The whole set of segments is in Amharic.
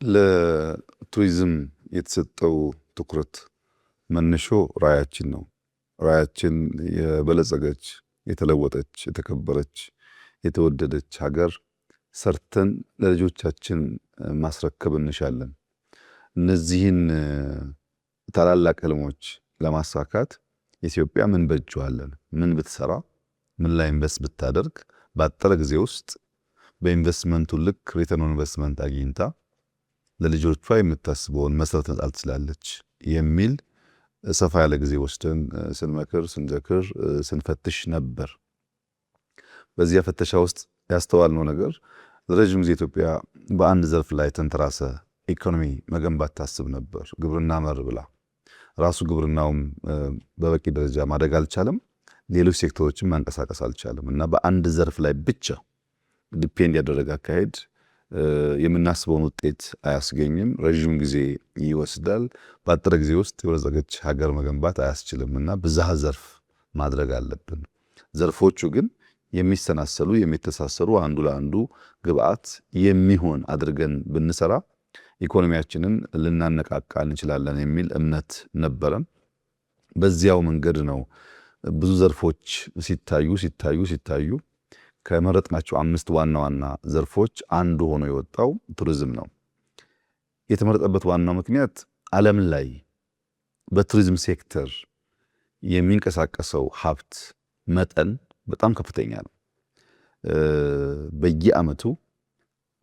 ለቱሪዝም የተሰጠው ትኩረት መነሾ ራዕያችን ነው። ራዕያችን የበለጸገች፣ የተለወጠች፣ የተከበረች፣ የተወደደች ሀገር ሰርተን ለልጆቻችን ማስረከብ እንሻለን። እነዚህን ታላላቅ ህልሞች ለማሳካት ኢትዮጵያ ምን በጀዋለን፣ ምን ብትሰራ፣ ምን ላይ ኢንቨስት ብታደርግ ባጠረ ጊዜ ውስጥ በኢንቨስትመንቱ ልክ ሪተርን ኦን ኢንቨስትመንት አግኝታ ለልጆቿ የምታስበውን መስራት ትችላለች የሚል ሰፋ ያለ ጊዜ ወስደን ስንመክር፣ ስንዘክር፣ ስንፈትሽ ነበር። በዚያ ፍተሻ ውስጥ ያስተዋልነው ነገር ለረጅም ጊዜ ኢትዮጵያ በአንድ ዘርፍ ላይ ተንተራሰ ኢኮኖሚ መገንባት ታስብ ነበር። ግብርና መር ብላ ራሱ ግብርናውም በበቂ ደረጃ ማደግ አልቻለም። ሌሎች ሴክተሮችን ማንቀሳቀስ አልቻለም እና በአንድ ዘርፍ ላይ ብቻ ዲፔንድ ያደረገ አካሄድ የምናስበውን ውጤት አያስገኝም። ረጅም ጊዜ ይወስዳል። ባጠረ ጊዜ ውስጥ የበለጸገች ሀገር መገንባት አያስችልም እና ብዝሃ ዘርፍ ማድረግ አለብን። ዘርፎቹ ግን የሚሰናሰሉ የሚተሳሰሩ፣ አንዱ ለአንዱ ግብአት የሚሆን አድርገን ብንሰራ ኢኮኖሚያችንን ልናነቃቃ እንችላለን የሚል እምነት ነበረን። በዚያው መንገድ ነው ብዙ ዘርፎች ሲታዩ ከመረጥናቸው 5 ዋና ዋና ዘርፎች አንዱ ሆኖ የወጣው ቱሪዝም ነው። የተመረጠበት ዋናው ምክንያት ዓለም ላይ በቱሪዝም ሴክተር የሚንቀሳቀሰው ሀብት መጠን በጣም ከፍተኛ ነው። በየዓመቱ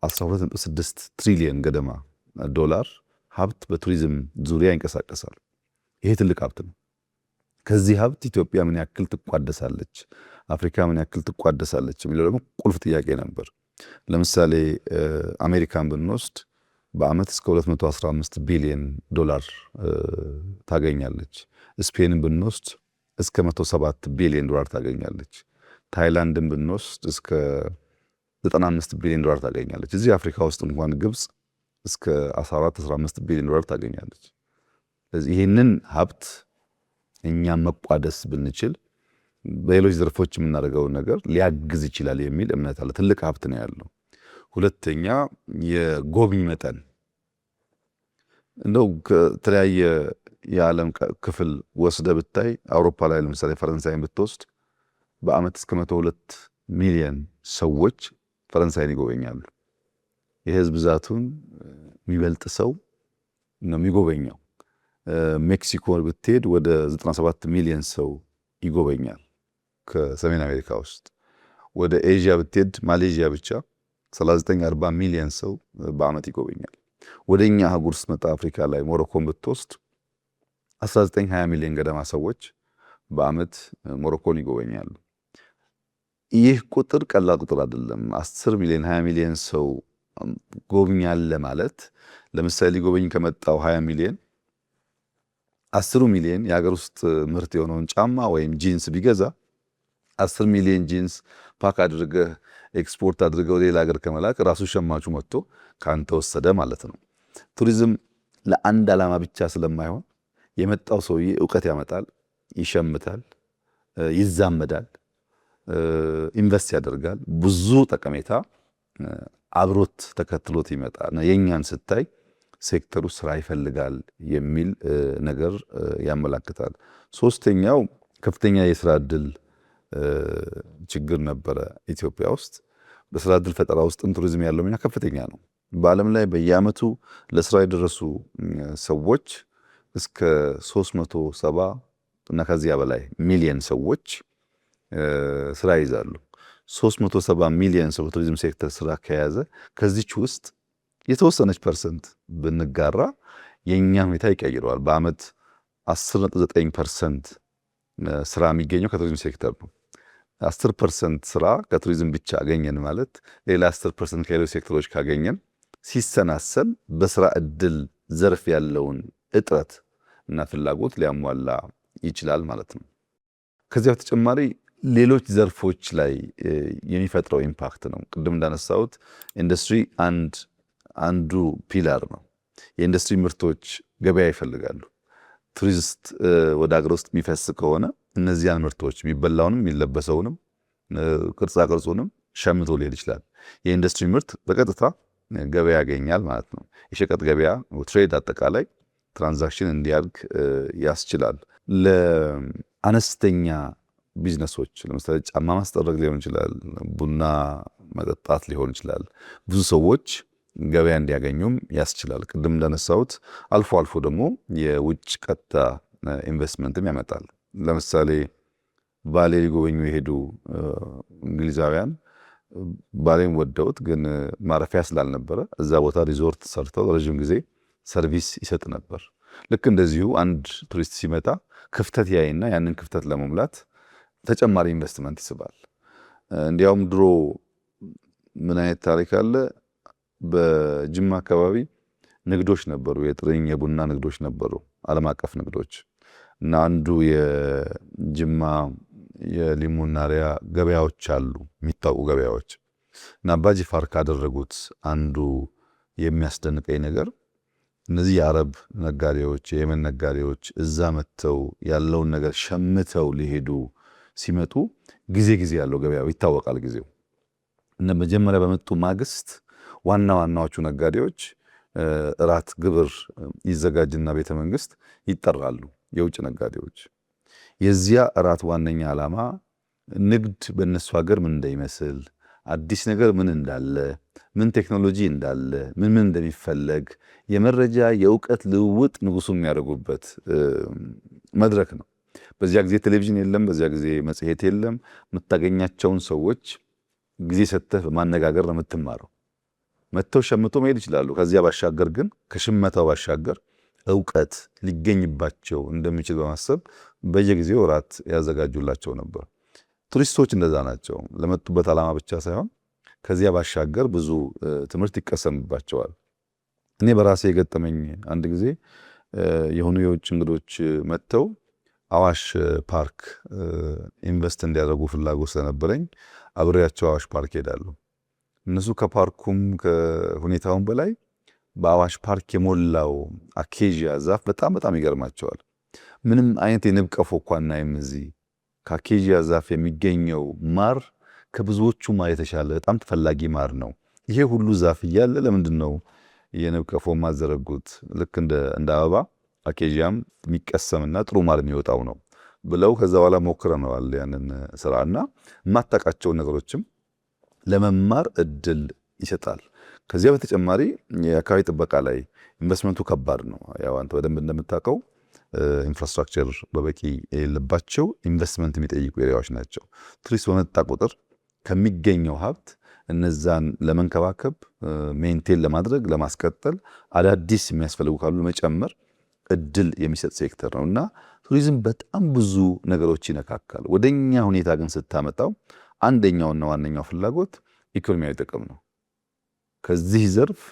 12.6 ትሪሊየን ገደማ ዶላር ሀብት በቱሪዝም ዙሪያ ይንቀሳቀሳል። ይሄ ትልቅ ሀብት ነው። ከዚህ ሀብት ኢትዮጵያ ምን ያክል ትቋደሳለች፣ አፍሪካ ምን ያክል ትቋደሳለች የሚለው ደግሞ ቁልፍ ጥያቄ ነበር። ለምሳሌ አሜሪካን ብንወስድ በዓመት እስከ 215 ቢሊዮን ዶላር ታገኛለች። ስፔንን ብንወስድ እስከ 107 ቢሊዮን ዶላር ታገኛለች። ታይላንድን ብንወስድ እስከ 95 ቢሊዮን ዶላር ታገኛለች። እዚህ አፍሪካ ውስጥ እንኳን ግብፅ እስከ 14-15 ቢሊዮን ዶላር ታገኛለች። ስለዚህ ይህንን ሀብት እኛም መቋደስ ብንችል በሌሎች ዘርፎች የምናደርገውን ነገር ሊያግዝ ይችላል የሚል እምነት አለ። ትልቅ ሀብት ነው ያለው። ሁለተኛ የጎብኝ መጠን እንደው ከተለያየ የዓለም ክፍል ወስደ ብታይ አውሮፓ ላይ ለምሳሌ ፈረንሳይን ብትወስድ በዓመት እስከ 102 ሚሊዮን ሰዎች ፈረንሳይን ይጎበኛሉ። የህዝብ ብዛቱን የሚበልጥ ሰው ነው የሚጎበኘው። ሜክሲኮ ብትሄድ ወደ 97 ሚሊዮን ሰው ይጎበኛል ከሰሜን አሜሪካ ውስጥ። ወደ ኤዥያ ብትሄድ ማሌዥያ ብቻ 39-40 ሚሊዮን ሰው በዓመት ይጎበኛል። ወደኛ አህጉር ስትመጣ አፍሪካ ላይ ሞሮኮን ብትወስድ 19-20 ሚሊዮን ገደማ ሰዎች በዓመት ሞሮኮን ይጎበኛሉ። ይህ ቁጥር ቀላል ቁጥር አይደለም። 10 ሚሊዮን 20 ሚሊዮን ሰው ጎብኛለ ማለት ለምሳሌ ሊጎበኝ ከመጣው 20 ሚሊዮን 10 ሚሊዮን የሀገር ውስጥ ምርት የሆነውን ጫማ ወይም ጂንስ ቢገዛ 10 ሚሊዮን ጂንስ ፓክ አድርገህ ኤክስፖርት አድርገው ሌላ ሀገር ከመላክ ራሱ ሸማቹ መጥቶ ካንተ ወሰደ ማለት ነው። ቱሪዝም ለአንድ ዓላማ ብቻ ስለማይሆን የመጣው ሰውዬ ዕውቀት ያመጣል፣ ይሸምታል፣ ይዛመዳል፣ ኢንቨስት ያደርጋል። ብዙ ጠቀሜታ አብሮት ተከትሎት ይመጣል። የኛን ስታይ ሴክተሩ ስራ ይፈልጋል የሚል ነገር ያመላክታል። ሶስተኛው ከፍተኛ የስራ ዕድል ችግር ነበረ ኢትዮጵያ ውስጥ። በስራ ዕድል ፈጠራ ውስጥም ቱሪዝም ያለው ሚና ከፍተኛ ነው። በዓለም ላይ በየዓመቱ ለስራ የደረሱ ሰዎች እስከ 370 እና ከዚያ በላይ ሚሊዮን ሰዎች ስራ ይዛሉ። 370 ሚሊዮን ሰው ቱሪዝም ሴክተር ስራ ከያዘ ከዚች ውስጥ የተወሰነች ፐርሰንት ብንጋራ የኛ ሁኔታ ይቀይረዋል። በዓመት 10.9% ስራ የሚገኘው ከቱሪዝም ሴክተር ነው። 10% ስራ ከቱሪዝም ብቻ አገኘን ማለት ሌላ 10% ከሌሎች ሴክተሮች ካገኘን ሲሰናሰል በስራ ዕድል ዘርፍ ያለውን እጥረት እና ፍላጎት ሊያሟላ ይችላል ማለት ነው። ከዚያ በተጨማሪ ሌሎች ዘርፎች ላይ የሚፈጥረው ኢምፓክት ነው። ቅድም እንዳነሳሁት ኢንዱስትሪ አንዱ ፒላር ነው። የኢንዱስትሪ ምርቶች ገበያ ይፈልጋሉ። ቱሪስት ወደ ሀገር ውስጥ የሚፈስ ከሆነ እነዚያን ምርቶች የሚበላውንም የሚለበሰውንም ቅርጻ ቅርጹንም ሸምቶ ሊሄድ ይችላል። የኢንዱስትሪ ምርት በቀጥታ ገበያ ያገኛል ማለት ነው። የሸቀጥ ገበያ ትሬድ አጠቃላይ ትራንዛክሽን እንዲያድግ ያስችላል። ለአነስተኛ ቢዝነሶች ለምሳሌ ጫማ ማስጠረግ ሊሆን ይችላል፣ ቡና መጠጣት ሊሆን ይችላል። ብዙ ሰዎች ገበያ እንዲያገኙም ያስችላል። ቅድም እንዳነሳሁት አልፎ አልፎ ደግሞ የውጭ ቀጥታ ኢንቨስትመንትም ያመጣል። ለምሳሌ ባሌ ሊጎበኙ የሄዱ እንግሊዛውያን ባሌን ወደውት ግን ማረፊያ ስላልነበረ እዛ ቦታ ሪዞርት ሰርተው ረዥም ጊዜ ሰርቪስ ይሰጥ ነበር። ልክ እንደዚሁ አንድ ቱሪስት ሲመጣ ክፍተት ያይና ያንን ክፍተት ለመሙላት ተጨማሪ ኢንቨስትመንት ይስባል። እንዲያውም ድሮ ምን አይነት ታሪክ አለ? በጅማ አካባቢ ንግዶች ነበሩ፣ የጥርኝ የቡና ንግዶች ነበሩ፣ ዓለም አቀፍ ንግዶች እና አንዱ የጅማ የሊሙናሪያ ገበያዎች አሉ፣ የሚታወቁ ገበያዎች እና አባጅፋር ካደረጉት አንዱ የሚያስደንቀኝ ነገር እነዚህ የአረብ ነጋዴዎች፣ የየመን ነጋዴዎች እዛ መጥተው ያለውን ነገር ሸምተው ሊሄዱ ሲመጡ ጊዜ ያለው ገበያው ይታወቃል ጊዜው እና መጀመሪያ በመጡ ማግስት ዋና ዋናዎቹ ነጋዴዎች እራት ግብር ይዘጋጅና ቤተ መንግስት ይጠራሉ። የውጭ ነጋዴዎች የዚያ እራት ዋነኛ ዓላማ ንግድ በእነሱ ሀገር ምን እንደሚመስል፣ አዲስ ነገር ምን እንዳለ፣ ምን ቴክኖሎጂ እንዳለ፣ ምን እንደሚፈለግ የመረጃ የእውቀት ልውውጥ ንጉሱ የሚያደርጉበት መድረክ ነው። በዚያ ጊዜ ቴሌቪዥን የለም፣ በዚያ ጊዜ መጽሔት የለም። የምታገኛቸውን ሰዎች ጊዜ ሰጥተህ በማነጋገር ነው የምትማረው። መጥተው ሸምቶ መሄድ ይችላሉ። ከዚያ ባሻገር ግን ከሽመታው ባሻገር እውቀት ሊገኝባቸው እንደሚችል በማሰብ በየጊዜው እራት ያዘጋጁላቸው ነበር። ቱሪስቶች እንደዛ ናቸው። ለመጡበት ዓላማ ብቻ ሳይሆን ከዚያ ባሻገር ብዙ ትምህርት ይቀሰምባቸዋል። እኔ በራሴ የገጠመኝ አንድ ጊዜ የሆኑ የውጭ እንግዶች መጥተው አዋሽ ፓርክ ኢንቨስት እንዲያደርጉ ፍላጎት ስለነበረኝ አብሬያቸው አዋሽ ፓርክ ሄዳለሁ። እነሱ ከፓርኩም ከሁኔታውን በላይ በአዋሽ ፓርክ የሞላው አኬዥያ ዛፍ በጣም ይገርማቸዋል። ምንም አይነት የንብ ቀፎ እንኳን አናይም እዚህ። ከአኬዥያ ዛፍ የሚገኘው ማር ከብዙዎቹ ማር የተሻለ በጣም ተፈላጊ ማር ነው። ይሄ ሁሉ ዛፍ እያለ ለምንድን ነው የንብ ቀፎ ማዘረጉት? ልክ እንደ አበባ አኬዥያም የሚቀሰምና ጥሩ ማር የሚወጣው ነው ብለው ከዛ በኋላ ሞክረነዋል ያንን ስራና የማታውቃቸውን ነገሮችም ለመማር እድል ይሰጣል። ከዚያ በተጨማሪ የአካባቢ ጥበቃ ላይ ኢንቨስትመንቱ ከባድ ነው። ያው አንተ በደንብ እንደምታውቀው ኢንፍራስትራክቸር በበቂ የሌለባቸው ኢንቨስትመንት የሚጠይቁ ኤሪያዎች ናቸው። ቱሪስት በመጣ ቁጥር ከሚገኘው ሀብት እነዛን ለመንከባከብ ሜንቴን ለማድረግ ለማስቀጠል አዳዲስ የሚያስፈልጉ ካሉ መጨመር እድል የሚሰጥ ሴክተር ነው እና ቱሪዝም በጣም ብዙ ነገሮች ይነካካል። ወደኛ ሁኔታ ግን ስታመጣው አንደኛውና ዋነኛው ፍላጎት ኢኮኖሚያዊ ጥቅም ነው። ከዚህ ዘርፍ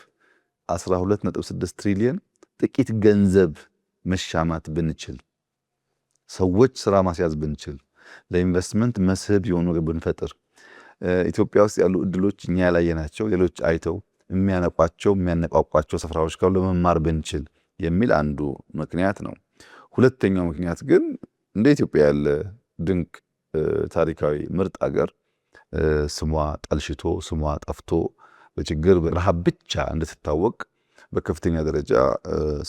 12.6 ትሪሊየን ጥቂት ገንዘብ መሻማት ብንችል፣ ሰዎች ስራ ማስያዝ ብንችል፣ ለኢንቨስትመንት መስህብ የሆኑ ብንፈጥር፣ ኢትዮጵያ ውስጥ ያሉ እድሎች እኛ ያላየናቸው ሌሎች አይተው የሚያነቋቋቸው ስፍራዎች ካሉ ለመማር ብንችል የሚል አንዱ ምክንያት ነው። ሁለተኛው ምክንያት ግን እንደ ኢትዮጵያ ያለ ድንቅ ታሪካዊ ምርጥ አገር ስሟ ጠልሽቶ ስሟ ጠፍቶ በችግር በረሃብ ብቻ እንድትታወቅ በከፍተኛ ደረጃ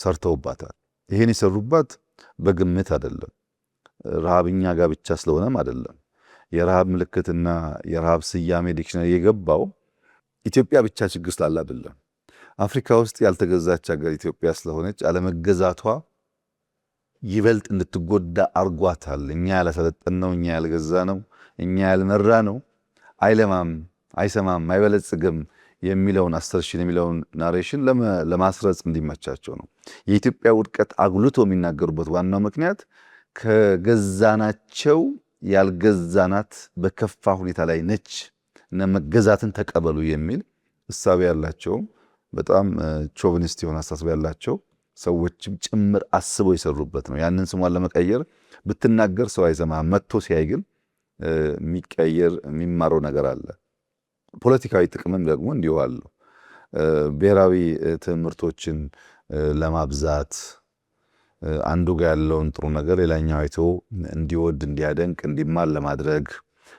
ሰርተውባታል። ይሄን የሰሩባት በግምት አይደለም፣ ረሃብኛ ጋር ብቻ ስለሆነም አይደለም። የረሃብ ምልክትና የረሃብ ስያሜ ዲክሽነሪ የገባው ኢትዮጵያ ብቻ ችግር ስላለ አይደለም። አፍሪካ ውስጥ ያልተገዛች ሀገር ኢትዮጵያ ስለሆነች አለመገዛቷ ይበልጥ እንድትጎዳ አርጓታል። እኛ ያላሰለጠነው፣ እኛ ያልገዛ ነው፣ እኛ ያልመራ ነው አይለማም፣ አይሰማም፣ አይበለጽግም የሚለውን አሰርሽን የሚለውን ናሬሽን ለማስረጽ እንዲመቻቸው ነው። የኢትዮጵያ ውድቀት አጉልቶ የሚናገሩበት ዋናው ምክንያት ከገዛናቸው ያልገዛናት በከፋ ሁኔታ ላይ ነች እና መገዛትን ተቀበሉ የሚል እሳቤ ያላቸው በጣም ቾቪኒስት የሆነ አስተሳሰብ ያላቸው ሰዎችም ጭምር አስበው የሰሩበት ነው። ያንን ስሟን ለመቀየር ብትናገር ሰው አይሰማም። መጥቶ ሲያይ ግን የሚቀየር የሚማረው ነገር አለ። ፖለቲካዊ ጥቅምም ደግሞ እንዲሁ አለው። ብሔራዊ ትምህርቶችን ለማብዛት አንዱ ጋር ያለውን ጥሩ ነገር ሌላኛው አይቶ እንዲወድ፣ እንዲያደንቅ፣ እንዲማር ለማድረግ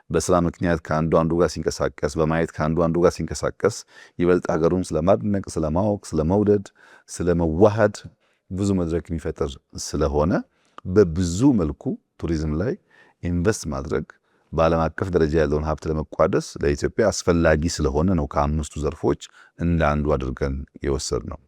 በስራ ምክንያት ከአንዱ አንዱ ጋር ሲንቀሳቀስ፣ በማየት ከአንዱ አንዱ ጋር ሲንቀሳቀስ ይበልጥ ሀገሩን ስለማድነቅ፣ ስለማወቅ፣ ስለመውደድ፣ ስለመዋሃድ ብዙ መድረክ የሚፈጥር ስለሆነ በብዙ መልኩ ቱሪዝም ላይ ኢንቨስት ማድረግ በዓለም አቀፍ ደረጃ ያለውን ሀብት ለመቋደስ ለኢትዮጵያ አስፈላጊ ስለሆነ ነው ከአምስቱ ዘርፎች እንደ አንዱ አድርገን የወሰድነው።